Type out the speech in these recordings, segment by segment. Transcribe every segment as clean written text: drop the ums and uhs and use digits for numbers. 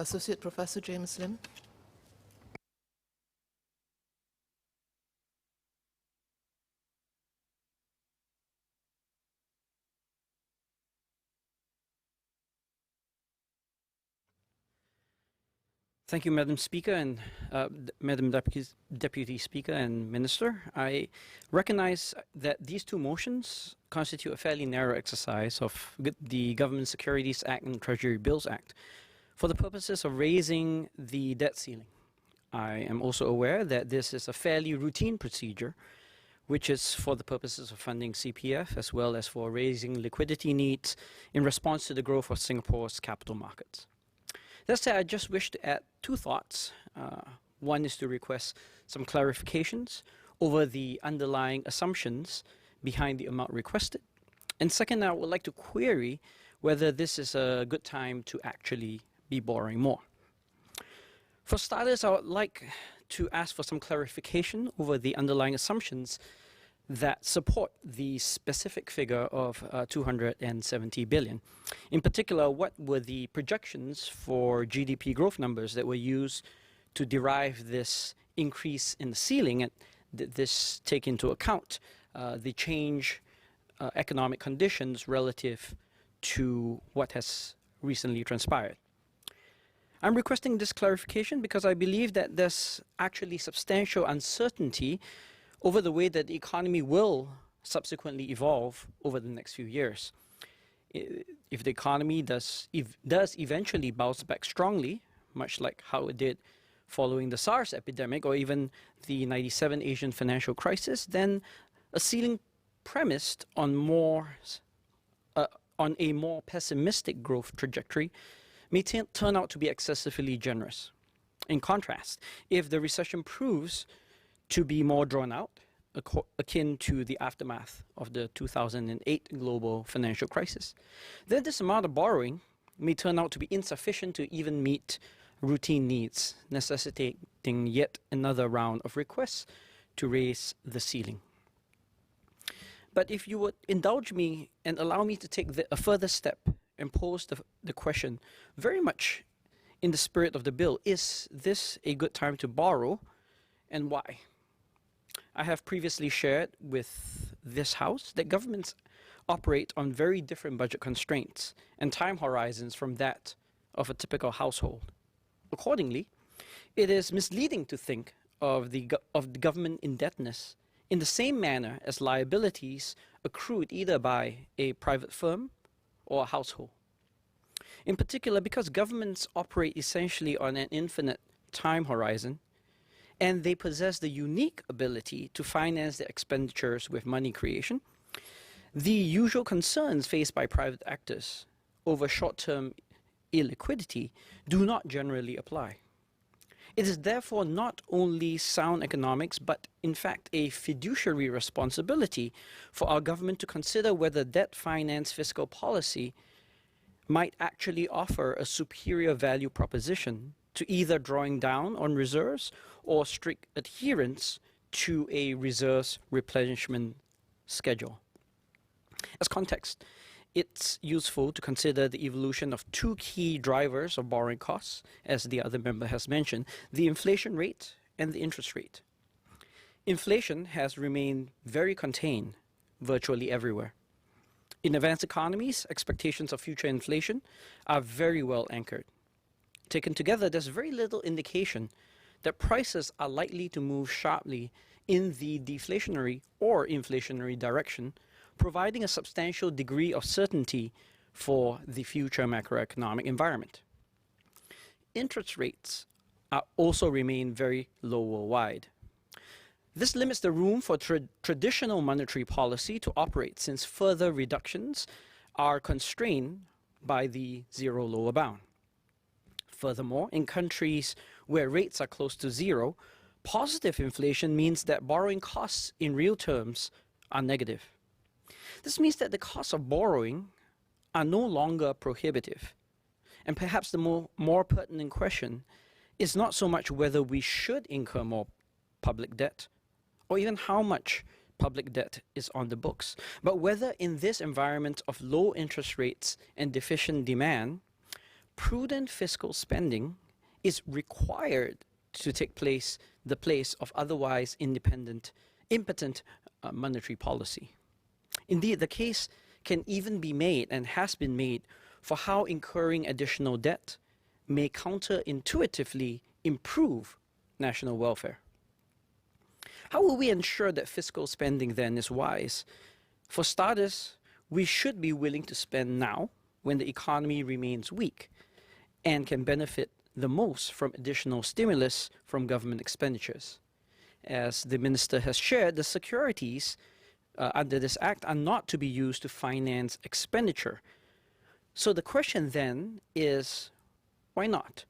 Associate Professor Jamus Lim. Thank you, Madam Speaker and Madam Deputy Speaker and Minister. I recognize that these two motions constitute a fairly narrow exercise of the Government Securities Act and Treasury Bills Act for the purposes of raising the debt ceiling. I am also aware that this is a fairly routine procedure, which is for the purposes of funding CPF as well as for raising liquidity needs in response to the growth of Singapore's capital markets. That said, I just wish to add two thoughts. One is to request some clarifications over the underlying assumptions behind the amount requested. And second, I would like to query whether this is a good time to actually be borrowing more. For starters, I would like to ask for some clarification over the underlying assumptions that support the specific figure of 270 billion. In particular, what were the projections for GDP growth numbers that were used to derive this increase in the ceiling, and did this take into account the change economic conditions relative to what has recently transpired? I'm requesting this clarification because I believe that there's actually substantial uncertainty over the way that the economy will subsequently evolve over the next few years. If the economy does eventually bounce back strongly, much like how it did following the SARS epidemic or even the '97 Asian financial crisis, then a ceiling premised on a more pessimistic growth trajectory may turn out to be excessively generous. In contrast, if the recession proves to be more drawn out, akin to the aftermath of the 2008 global financial crisis, then this amount of borrowing may turn out to be insufficient to even meet routine needs, necessitating yet another round of requests to raise the ceiling. But if you would indulge me and allow me to take a further step and pose the question very much in the spirit of the bill, is this a good time to borrow and why? I have previously shared with this House that governments operate on very different budget constraints and time horizons from that of a typical household. Accordingly, it is misleading to think of the government indebtedness in the same manner as liabilities accrued either by a private firm or a household. In particular, because governments operate essentially on an infinite time horizon, and they possess the unique ability to finance their expenditures with money creation, the usual concerns faced by private actors over short-term illiquidity do not generally apply. It is therefore not only sound economics, but in fact a fiduciary responsibility for our government to consider whether debt finance fiscal policy might actually offer a superior value proposition to either drawing down on reserves or strict adherence to a reserves replenishment schedule. As context, it's useful to consider the evolution of two key drivers of borrowing costs, as the other member has mentioned, the inflation rate and the interest rate. Inflation has remained very contained virtually everywhere. In advanced economies, expectations of future inflation are very well anchored. Taken together, there's very little indication that prices are likely to move sharply in the deflationary or inflationary direction, providing a substantial degree of certainty for the future macroeconomic environment. Interest rates also remain very low worldwide. This limits the room for traditional monetary policy to operate, since further reductions are constrained by the zero lower bound. Furthermore, in countries where rates are close to zero, positive inflation means that borrowing costs in real terms are negative. This means that the costs of borrowing are no longer prohibitive. And perhaps the more pertinent question is not so much whether we should incur more public debt, or even how much public debt is on the books, but whether in this environment of low interest rates and deficient demand, prudent fiscal spending is required to take the place of otherwise impotent monetary policy. Indeed, the case can even be made and has been made for how incurring additional debt may counterintuitively improve national welfare. How will we ensure that fiscal spending then is wise? For starters, we should be willing to spend now when the economy remains weak and can benefit the most from additional stimulus from government expenditures. As the Minister has shared, the securities under this act are not to be used to finance expenditure. So the question then is, why not?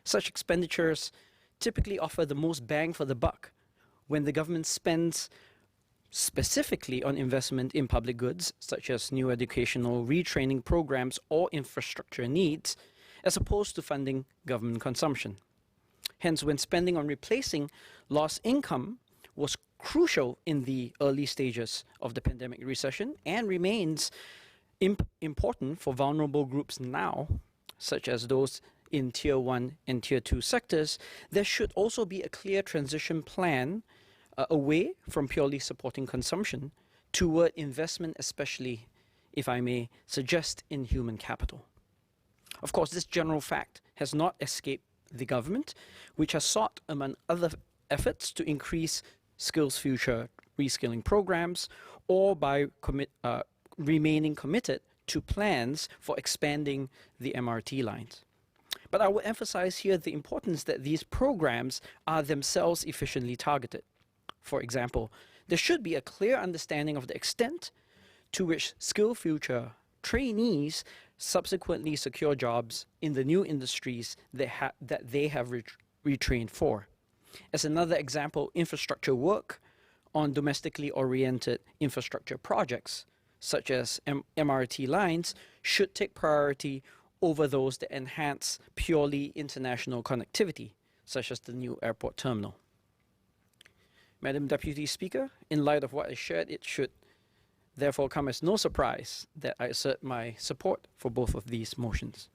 Such expenditures typically offer the most bang for the buck when the government spends specifically on investment in public goods, such as new educational retraining programs or infrastructure needs, as opposed to funding government consumption. Hence, when spending on replacing lost income was crucial in the early stages of the pandemic recession and remains important for vulnerable groups now, such as those in Tier 1 and Tier 2 sectors, there should also be a clear transition plan away from purely supporting consumption toward investment, especially, if I may suggest, in human capital. Of course, this general fact has not escaped the government, which has sought, among other efforts, to increase skills future reskilling programs, or by remaining committed to plans for expanding the MRT lines. But I will emphasize here the importance that these programs are themselves efficiently targeted. For example, there should be a clear understanding of the extent to which skill future trainees subsequently secure jobs in the new industries that they have retrained for. As another example, infrastructure work on domestically oriented infrastructure projects, such as MRT lines, should take priority over those that enhance purely international connectivity, such as the new airport terminal. Madam Deputy Speaker, in light of what I shared, it should therefore come as no surprise that I assert my support for both of these motions.